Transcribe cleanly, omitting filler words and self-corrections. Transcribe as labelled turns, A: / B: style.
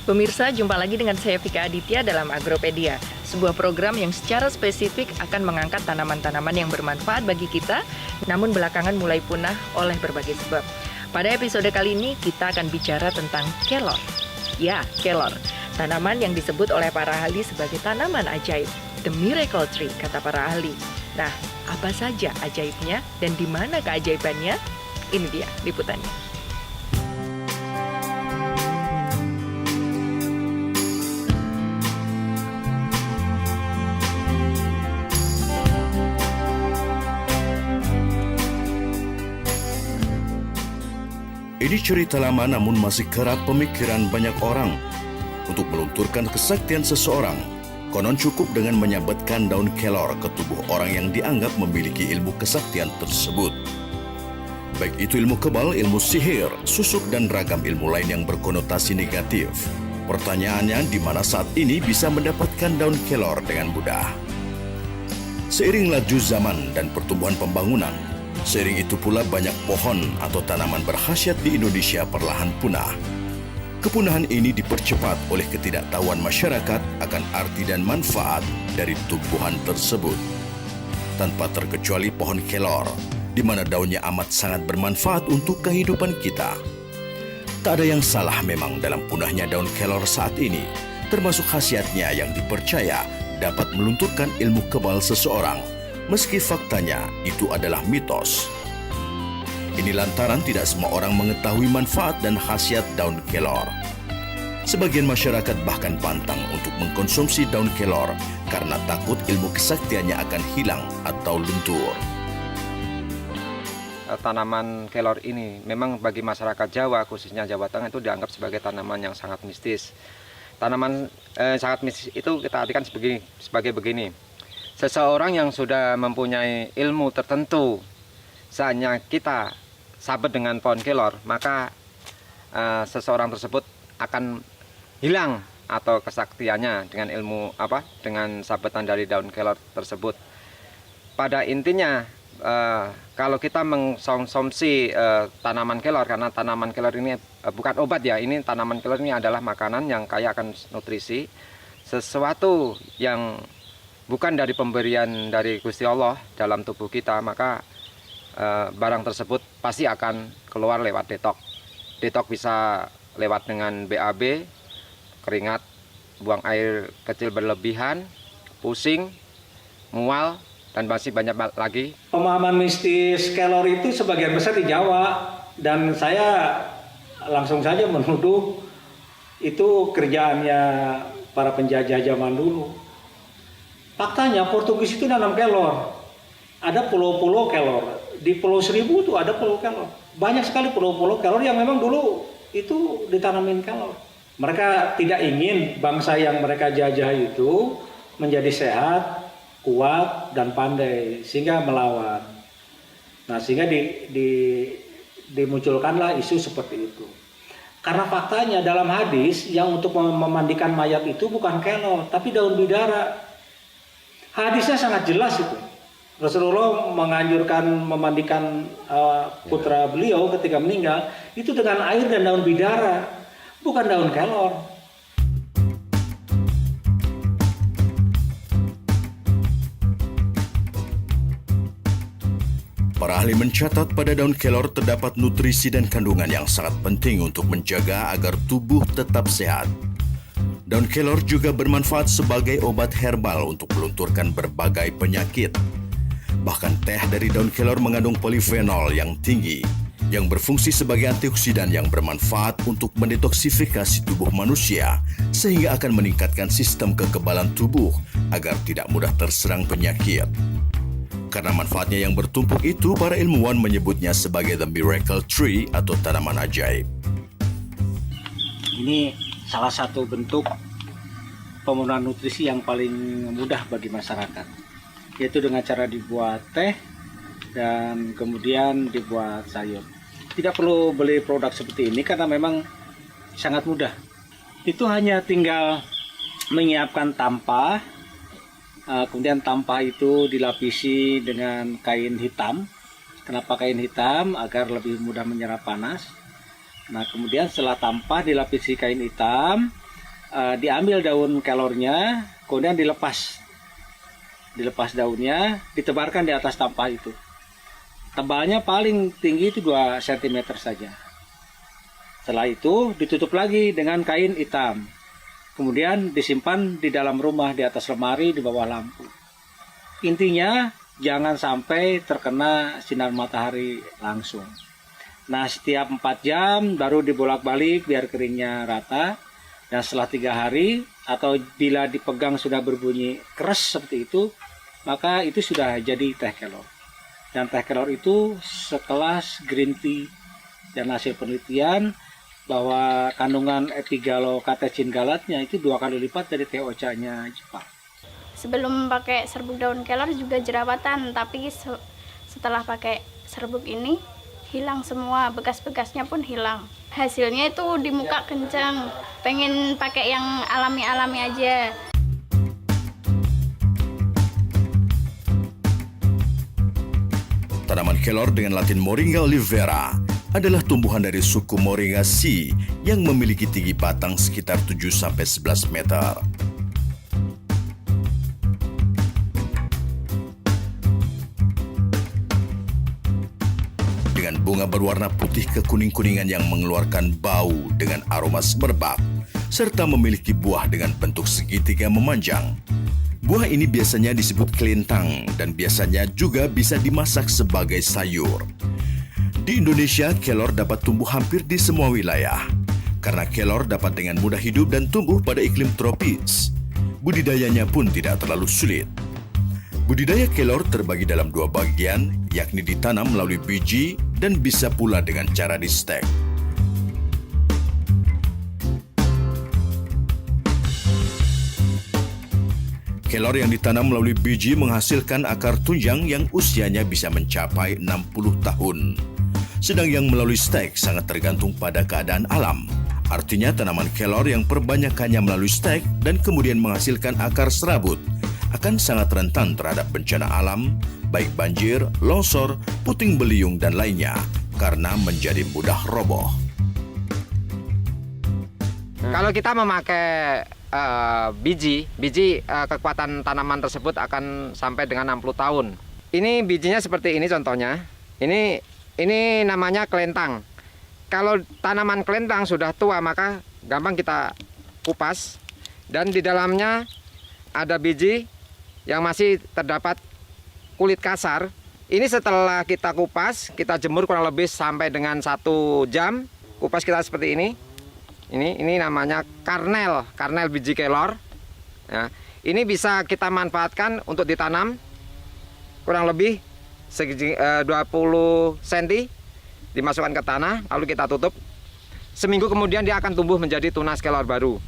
A: Pemirsa, jumpa lagi dengan saya Vika Aditya dalam Agropedia, sebuah program yang secara spesifik akan mengangkat tanaman-tanaman yang bermanfaat bagi kita, namun belakangan mulai punah oleh berbagai sebab. Pada episode kali ini, kita akan bicara tentang kelor. Ya, kelor, tanaman yang disebut oleh para ahli sebagai tanaman ajaib, the miracle tree, kata para ahli. Nah, apa saja ajaibnya dan di mana keajaibannya? Ini dia liputannya.
B: Ini cerita lama namun masih kerap pemikiran banyak orang. Untuk melunturkan kesaktian seseorang, konon cukup dengan menyabetkan daun kelor ke tubuh orang yang dianggap memiliki ilmu kesaktian tersebut. Baik itu ilmu kebal, ilmu sihir, susuk, dan ragam ilmu lain yang berkonotasi negatif. Pertanyaannya, di mana saat ini bisa mendapatkan daun kelor dengan mudah? Seiring laju zaman dan pertumbuhan pembangunan, seiring itu pula banyak pohon atau tanaman berkhasiat di Indonesia perlahan punah. Kepunahan ini dipercepat oleh ketidaktahuan masyarakat akan arti dan manfaat dari tumbuhan tersebut. Tanpa terkecuali pohon kelor, di mana daunnya amat sangat bermanfaat untuk kehidupan kita. Tak ada yang salah memang dalam punahnya daun kelor saat ini, termasuk khasiatnya yang dipercaya dapat melunturkan ilmu kebal seseorang, meski faktanya itu adalah mitos. Ini lantaran tidak semua orang mengetahui manfaat dan khasiat daun kelor. Sebagian masyarakat bahkan pantang untuk mengkonsumsi daun kelor karena takut ilmu kesaktiannya akan hilang atau luntur.
C: Tanaman kelor ini memang bagi masyarakat Jawa, khususnya Jawa Tengah, itu dianggap sebagai tanaman yang sangat mistis. Tanaman sangat mistis itu kita artikan sebagai begini. Seseorang yang sudah mempunyai ilmu tertentu, saatnya kita sabet dengan pohon kelor, maka seseorang tersebut akan hilang atau kesaktiannya dengan dengan sabetan dari daun kelor tersebut. Pada intinya, kalau kita mengkonsumsi tanaman kelor, karena tanaman kelor ini bukan obat ya, ini tanaman kelor ini adalah makanan yang kaya akan nutrisi, sesuatu yang bukan dari pemberian dari Gusti Allah dalam tubuh kita, maka barang tersebut pasti akan keluar lewat detok. Detok bisa lewat dengan BAB, keringat, buang air kecil berlebihan, pusing, mual, dan masih banyak lagi.
D: Pemahaman mistis kelor itu sebagian besar di Jawa, dan saya langsung saja menuduh itu kerjaannya para penjajah zaman dulu. Faktanya Portugis itu nanam kelor. Ada pulau-pulau kelor. Di Pulau Seribu itu ada pulau kelor. Banyak sekali pulau-pulau kelor yang memang dulu itu ditanamin kelor. Mereka tidak ingin bangsa yang mereka jajah itu menjadi sehat, kuat, dan pandai, sehingga melawan. Nah, sehingga dimunculkanlah isu seperti itu. Karena faktanya dalam hadis yang untuk memandikan mayat itu bukan kelor, tapi daun bidara. Hadisnya sangat jelas itu. Rasulullah menganjurkan memandikan putra beliau ketika meninggal itu dengan air dan daun bidara, bukan daun kelor.
B: Para ahli mencatat pada daun kelor terdapat nutrisi dan kandungan yang sangat penting untuk menjaga agar tubuh tetap sehat. Daun kelor juga bermanfaat sebagai obat herbal untuk melunturkan berbagai penyakit. Bahkan teh dari daun kelor mengandung polifenol yang tinggi, yang berfungsi sebagai antioksidan yang bermanfaat untuk mendetoksifikasi tubuh manusia, sehingga akan meningkatkan sistem kekebalan tubuh agar tidak mudah terserang penyakit. Karena manfaatnya yang bertumpuk itu, para ilmuwan menyebutnya sebagai the miracle tree atau tanaman ajaib.
D: Ini salah satu bentuk pemenuhan nutrisi yang paling mudah bagi masyarakat, yaitu dengan cara dibuat teh dan kemudian dibuat sayur. Tidak perlu beli produk seperti ini karena memang sangat mudah. Itu hanya tinggal menyiapkan tampah, kemudian tampah itu dilapisi dengan kain hitam. Kenapa kain hitam? Agar lebih mudah menyerap panas. Nah, kemudian setelah tampah dilapisi kain hitam, diambil daun kelornya, kemudian dilepas daunnya, ditebarkan di atas tampah itu. Tebalnya paling tinggi itu 2 cm saja. Setelah itu ditutup lagi dengan kain hitam. Kemudian disimpan di dalam rumah, di atas lemari, di bawah lampu. Intinya jangan sampai terkena sinar matahari langsung. Nah, setiap 4 jam baru dibolak-balik biar keringnya rata. Dan setelah 3 hari atau bila dipegang sudah berbunyi keras seperti itu, maka itu sudah jadi teh kelor. Dan teh kelor itu sekelas green tea. Dan hasil penelitian bahwa kandungan epigallocatechin galatnya itu 2 kali lipat dari teh ocha-nya Jepang.
E: Sebelum pakai serbuk daun kelor juga jerawatan, tapi setelah pakai serbuk ini hilang semua, bekas-bekasnya pun hilang. Hasilnya itu di muka kencang, pengen pakai yang alami-alami aja.
B: Tanaman kelor dengan Latin Moringa olivera adalah tumbuhan dari suku Moringaceae yang memiliki tinggi batang sekitar 7-11 meter. Dengan bunga berwarna putih kekuning-kuningan yang mengeluarkan bau dengan aroma semerbak, serta memiliki buah dengan bentuk segitiga memanjang. Buah ini biasanya disebut kelintang dan biasanya juga bisa dimasak sebagai sayur. Di Indonesia, kelor dapat tumbuh hampir di semua wilayah. Karena kelor dapat dengan mudah hidup dan tumbuh pada iklim tropis. Budidayanya pun tidak terlalu sulit. Budidaya kelor terbagi dalam 2 bagian, yakni ditanam melalui biji dan bisa pula dengan cara di-stek. Kelor yang ditanam melalui biji menghasilkan akar tunjang yang usianya bisa mencapai 60 tahun. Sedang yang melalui stek sangat tergantung pada keadaan alam. Artinya tanaman kelor yang perbanyakannya melalui stek dan kemudian menghasilkan akar serabut akan sangat rentan terhadap bencana alam, baik banjir, longsor, puting beliung, dan lainnya, karena menjadi mudah roboh.
C: Kalau kita memakai biji kekuatan tanaman tersebut akan sampai dengan 60 tahun. Ini bijinya seperti ini contohnya. Ini namanya kelentang. Kalau tanaman kelentang sudah tua maka gampang kita kupas dan di dalamnya ada biji yang masih terdapat kulit kasar. Ini setelah kita kupas, kita jemur kurang lebih sampai dengan 1 jam. Kupas kita seperti ini. Ini namanya karnel biji kelor. Nah, ini bisa kita manfaatkan untuk ditanam kurang lebih 20 cm, dimasukkan ke tanah, lalu kita tutup. Seminggu kemudian dia akan tumbuh menjadi tunas kelor baru.